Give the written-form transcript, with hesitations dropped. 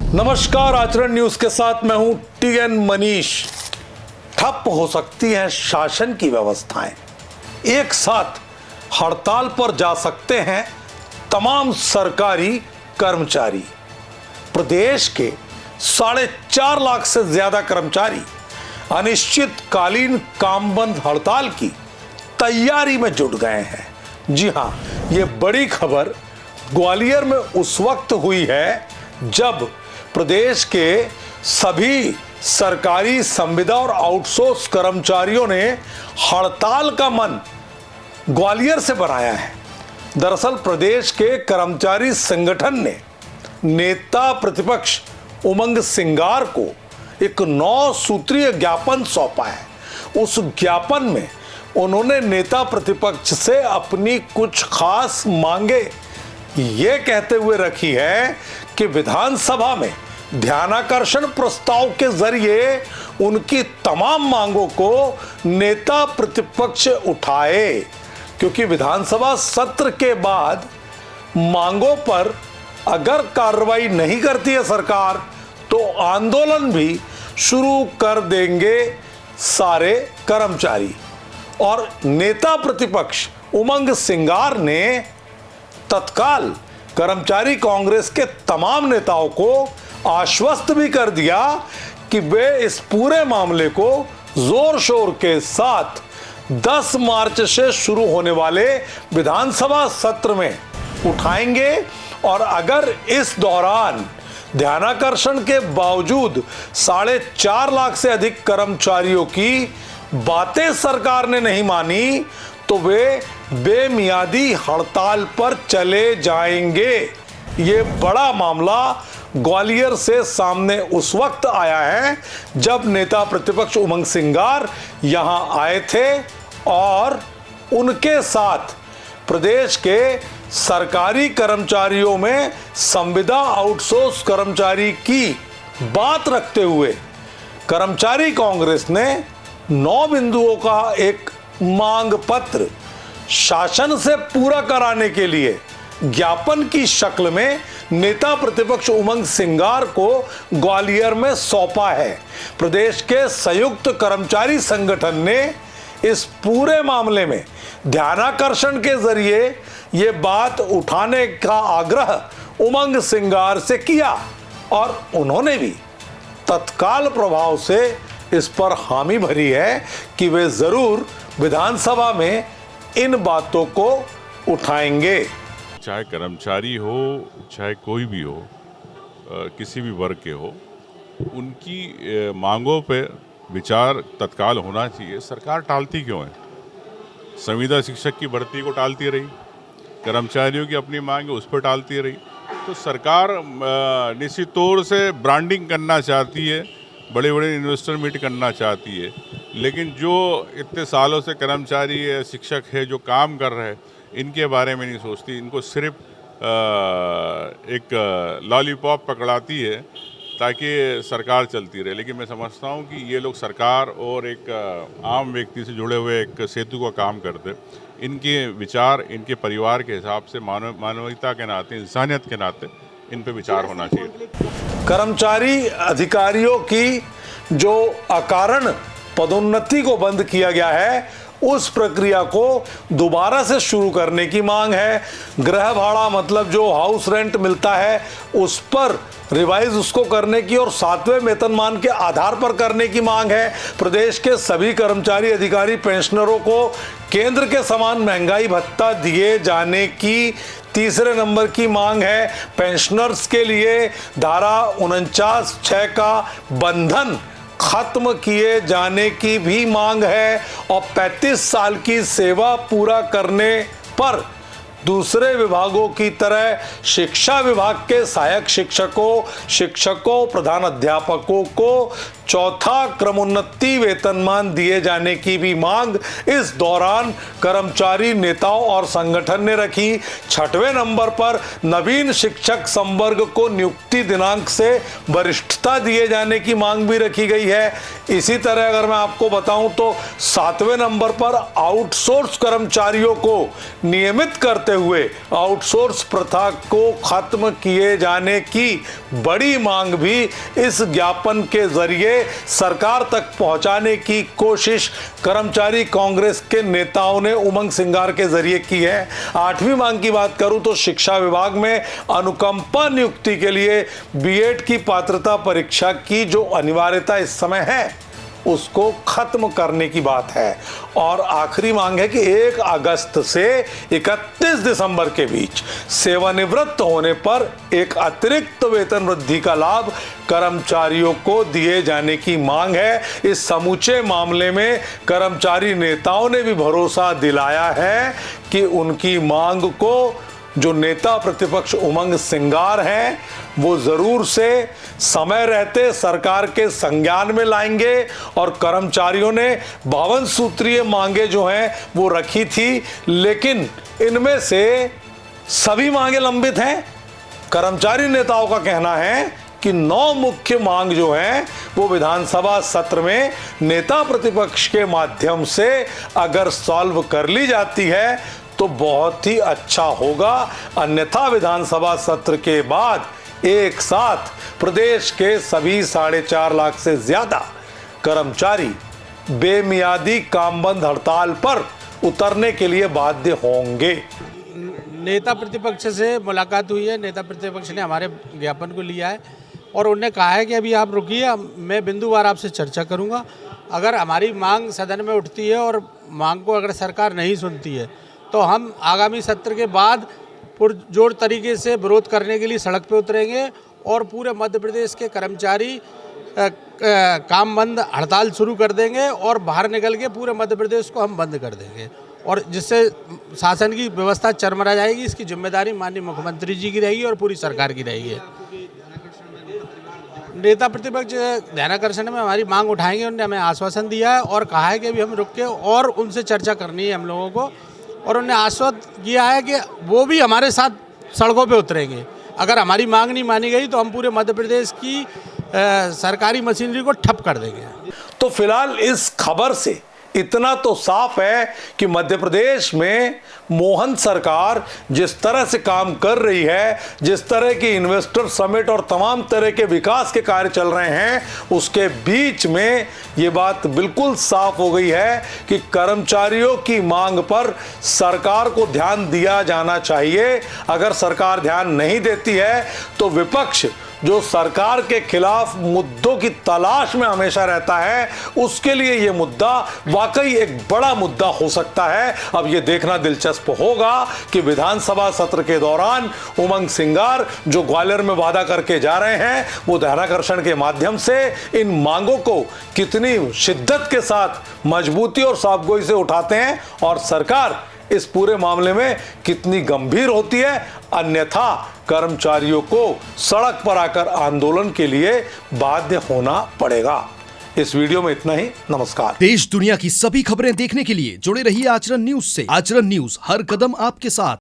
नमस्कार, आचरण न्यूज के साथ मैं हूं टीएन मनीष। ठप हो सकती है शासन की व्यवस्थाएं, एक साथ हड़ताल पर जा सकते हैं तमाम सरकारी कर्मचारी। प्रदेश के 4.5 लाख से ज्यादा कर्मचारी अनिश्चितकालीन काम बंद हड़ताल की तैयारी में जुट गए हैं। जी हां, ये बड़ी खबर ग्वालियर में उस वक्त हुई है जब प्रदेश के सभी सरकारी संविदा और आउटसोर्स कर्मचारियों ने हड़ताल का मन ग्वालियर से बनाया है। दरअसल प्रदेश के कर्मचारी संगठन ने नेता प्रतिपक्ष उमंग सिंगार को एक 9 सूत्रीय ज्ञापन सौंपा है। उस ज्ञापन में उन्होंने नेता प्रतिपक्ष से अपनी कुछ खास मांगे ये कहते हुए रखी है कि विधानसभा में ध्यानाकर्षण प्रस्ताव के जरिए उनकी तमाम मांगों को नेता प्रतिपक्ष उठाए, क्योंकि विधानसभा सत्र के बाद मांगों पर अगर कार्रवाई नहीं करती है सरकार तो आंदोलन भी शुरू कर देंगे सारे कर्मचारी। और नेता प्रतिपक्ष उमंग सिंगार ने तत्काल कर्मचारी कांग्रेस के तमाम नेताओं को आश्वस्त भी कर दिया कि वे इस पूरे मामले को जोर शोर के साथ 10 मार्च से शुरू होने वाले विधानसभा सत्र में उठाएंगे। और अगर इस दौरान ध्यानाकर्षण के बावजूद 4.5 लाख से अधिक कर्मचारियों की बातें सरकार ने नहीं मानी तो वे बेमियादी हड़ताल पर चले जाएंगे। ये बड़ा मामला ग्वालियर से सामने उस वक्त आया है जब नेता प्रतिपक्ष उमंग सिंगार यहां आए थे और उनके साथ प्रदेश के सरकारी कर्मचारियों में संविदा आउटसोर्स कर्मचारी की बात रखते हुए कर्मचारी कांग्रेस ने 9 बिंदुओं का एक मांग पत्र शासन से पूरा कराने के लिए ज्ञापन की शक्ल में नेता प्रतिपक्ष उमंग सिंगार को ग्वालियर में सौंपा है। प्रदेश के संयुक्त कर्मचारी संगठन ने इस पूरे मामले में ध्यानाकर्षण के जरिए ये बात उठाने का आग्रह उमंग सिंगार से किया और उन्होंने भी तत्काल प्रभाव से इस पर हामी भरी है कि वे जरूर विधानसभा में इन बातों को उठाएंगे। चाहे कर्मचारी हो चाहे कोई भी हो, किसी भी वर्ग के हो, उनकी मांगों पे विचार तत्काल होना चाहिए। सरकार टालती क्यों है? संविदा शिक्षक की भर्ती को टालती रही, कर्मचारियों की अपनी मांग उस पर टालती रही। तो सरकार निश्चित तौर से ब्रांडिंग करना चाहती है, बड़े बड़े इन्वेस्टर मीट करना चाहती है, लेकिन जो इतने सालों से कर्मचारी है, शिक्षक है, जो काम कर रहे हैं, इनके बारे में नहीं सोचती। इनको सिर्फ एक लॉलीपॉप पकड़ाती है ताकि सरकार चलती रहे। लेकिन मैं समझता हूँ कि ये लोग सरकार और एक आम व्यक्ति से जुड़े हुए एक सेतु का काम करते। इनके विचार इनके परिवार के हिसाब से मानविकता के नाते, इंसानियत के नाते इन पे विचार होना चाहिए। कर्मचारी अधिकारियों की जो अकारण पदोन्नति को बंद किया गया है उस प्रक्रिया को दोबारा से शुरू करने की मांग है। गृह भाड़ा मतलब जो हाउस रेंट मिलता है उस पर रिवाइज उसको करने की और 7वें वेतनमान के आधार पर करने की मांग है। प्रदेश के सभी कर्मचारी अधिकारी पेंशनरों को केंद्र के समान महंगाई भत्ता दिए जाने की तीसरे नंबर की मांग है। पेंशनर्स के लिए धारा 49(6) का बंधन खत्म किए जाने की भी मांग है और 35 साल की सेवा पूरा करने पर दूसरे विभागों की तरह शिक्षा विभाग के सहायक शिक्षकों, प्रधान अध्यापकों को चौथा क्रमोन्नति वेतनमान दिए जाने की भी मांग इस दौरान कर्मचारी नेताओं और संगठन ने रखी। 6वें नंबर पर नवीन शिक्षक संवर्ग को नियुक्ति दिनांक से वरिष्ठता दिए जाने की मांग भी रखी गई है। इसी तरह अगर मैं आपको बताऊं तो 7वें नंबर पर आउटसोर्स कर्मचारियों को नियमित करते हुए आउटसोर्स प्रथा को खत्म किए जाने की बड़ी मांग भी इस ज्ञापन के जरिए सरकार तक पहुंचाने की कोशिश कर्मचारी कांग्रेस के नेताओं ने उमंग सिंगार के जरिए की है। 8वीं मांग की बात करूं तो शिक्षा विभाग में अनुकंपा नियुक्ति के लिए बीएड की पात्रता परीक्षा की जो अनिवार्यता इस समय है उसको खत्म करने की बात है। और आखिरी मांग है कि 1 अगस्त से 31 दिसंबर के बीच सेवानिवृत्त होने पर एक अतिरिक्त वेतन वृद्धि का लाभ कर्मचारियों को दिए जाने की मांग है। इस समूचे मामले में कर्मचारी नेताओं ने भी भरोसा दिलाया है कि उनकी मांग को जो नेता प्रतिपक्ष उमंग सिंगार हैं वो जरूर से समय रहते सरकार के संज्ञान में लाएंगे। और कर्मचारियों ने 52 सूत्रीय मांगे जो हैं वो रखी थी, लेकिन इनमें से सभी मांगे लंबित हैं। कर्मचारी नेताओं का कहना है कि 9 मुख्य मांग जो हैं वो विधानसभा सत्र में नेता प्रतिपक्ष के माध्यम से अगर सॉल्व कर ली जाती है तो बहुत ही अच्छा होगा। अन्यथा विधानसभा सत्र के बाद एक साथ प्रदेश के सभी 4.5 लाख से ज्यादा कर्मचारी बेमियादी कामबंद हड़ताल पर उतरने के लिए बाध्य होंगे। नेता प्रतिपक्ष से मुलाकात हुई है। नेता प्रतिपक्ष ने हमारे ज्ञापन को लिया है और उन्होंने कहा है कि अभी आप रुकिए, मैं बिंदुवार आपसे चर्चा करूंगा। अगर हमारी मांग सदन में उठती है और मांग को अगर सरकार नहीं सुनती है तो हम आगामी सत्र के बाद पुरजोर तरीके से विरोध करने के लिए सड़क पे उतरेंगे और पूरे मध्य प्रदेश के कर्मचारी काम बंद हड़ताल शुरू कर देंगे और बाहर निकल के पूरे मध्य प्रदेश को हम बंद कर देंगे और जिससे शासन की व्यवस्था चरमरा जाएगी। इसकी जिम्मेदारी माननीय मुख्यमंत्री जी की रहेगी और पूरी सरकार की रहेगी। नेता प्रतिपक्ष ध्यानाकर्षण में हमारी मांग उठाएंगे। उन्होंने हमें आश्वासन दिया है और कहा है कि अभी हम रुक के और उनसे चर्चा करनी है हम लोगों को, और उन्होंने आश्वस्त किया है कि वो भी हमारे साथ सड़कों पे उतरेंगे। अगर हमारी मांग नहीं मानी गई तो हम पूरे मध्य प्रदेश की सरकारी मशीनरी को ठप कर देंगे। तो फिलहाल इस खबर से इतना तो साफ है कि मध्य प्रदेश में मोहन सरकार जिस तरह से काम कर रही है, जिस तरह की इन्वेस्टर समिट और तमाम तरह के विकास के कार्य चल रहे हैं, उसके बीच में ये बात बिल्कुल साफ हो गई है कि कर्मचारियों की मांग पर सरकार को ध्यान दिया जाना चाहिए। अगर सरकार ध्यान नहीं देती है तो विपक्ष जो सरकार के खिलाफ मुद्दों की तलाश में हमेशा रहता है, उसके लिए यह मुद्दा वाकई एक बड़ा मुद्दा हो सकता है। अब यह देखना दिलचस्प होगा कि विधानसभा सत्र के दौरान उमंग सिंगार जो ग्वालियर में वादा करके जा रहे हैं वो ध्यानाकर्षण के माध्यम से इन मांगों को कितनी शिद्दत के साथ मजबूती और साफगोई से उठाते हैं और सरकार इस पूरे मामले में कितनी गंभीर होती है। अन्यथा कर्मचारियों को सड़क पर आकर आंदोलन के लिए बाध्य होना पड़ेगा। इस वीडियो में इतना ही। नमस्कार। देश दुनिया की सभी खबरें देखने के लिए जुड़े रहिए आचरण न्यूज से। आचरण न्यूज, हर कदम आपके साथ।